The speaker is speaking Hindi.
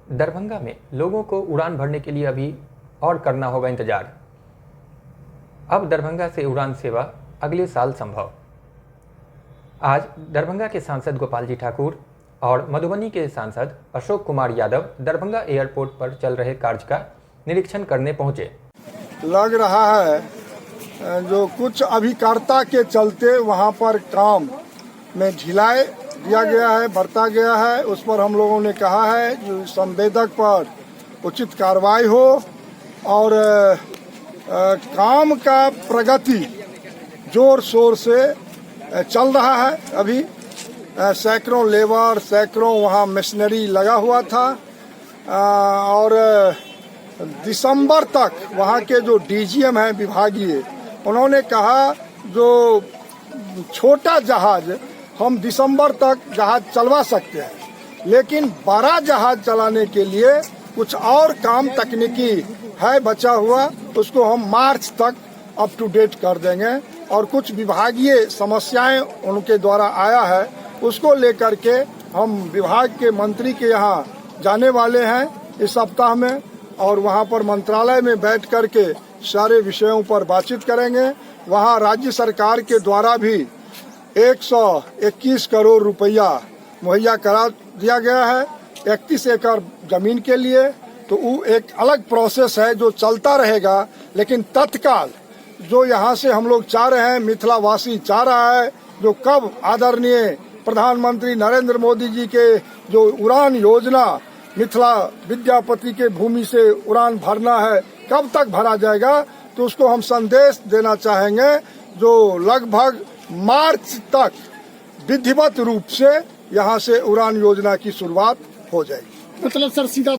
दरभंगा में लोगों को उड़ान भरने के लिए अभी और करना होगा इंतजार। अब दरभंगा से उड़ान सेवा अगले साल संभव। आज दरभंगा के सांसद गोपाल जी ठाकुर और मधुबनी के सांसद अशोक कुमार यादव दरभंगा एयरपोर्ट पर चल रहे कार्य का निरीक्षण करने पहुंचे। लग रहा है जो कुछ अभिकर्ता के चलते वहां पर काम में ढिलाई दिया गया है, बरता गया है। उस पर हम लोगों ने कहा है जो संवेदक पर उचित कार्रवाई हो और काम का प्रगति जोर शोर से चल रहा है। अभी सैकड़ों लेबर, सैकड़ों वहाँ मशीनरी लगा हुआ था और दिसंबर तक वहाँ के जो डीजीएम हैं विभागीय, उन्होंने कहा जो छोटा जहाज हम दिसंबर तक जहाज चलवा सकते हैं, लेकिन बड़ा जहाज चलाने के लिए कुछ और काम तकनीकी है बचा हुआ, उसको हम मार्च तक अप टू डेट कर देंगे। और कुछ विभागीय समस्याएं उनके द्वारा आया है, उसको लेकर के हम विभाग के मंत्री के यहाँ जाने वाले हैं इस सप्ताह में और वहाँ पर मंत्रालय में बैठ करके सारे विषयों पर बातचीत करेंगे। वहाँ राज्य सरकार के द्वारा भी 121 करोड़ रुपया मुहैया करा दिया गया है 31 एकड़ जमीन के लिए। तो वो एक अलग प्रोसेस है जो चलता रहेगा, लेकिन तत्काल जो यहाँ से हम लोग चाह रहे हैं, मिथिलावासी चाह रहा है, जो कब आदरणीय प्रधानमंत्री नरेंद्र मोदी जी के जो उड़ान योजना मिथिला विद्यापति के भूमि से उड़ान भरना है, कब तक भरा जाएगा, तो उसको हम संदेश देना चाहेंगे जो लगभग मार्च तक विधिवत रूप से यहाँ से उड़ान योजना की शुरुआत हो जाएगी। मतलब सर सीधा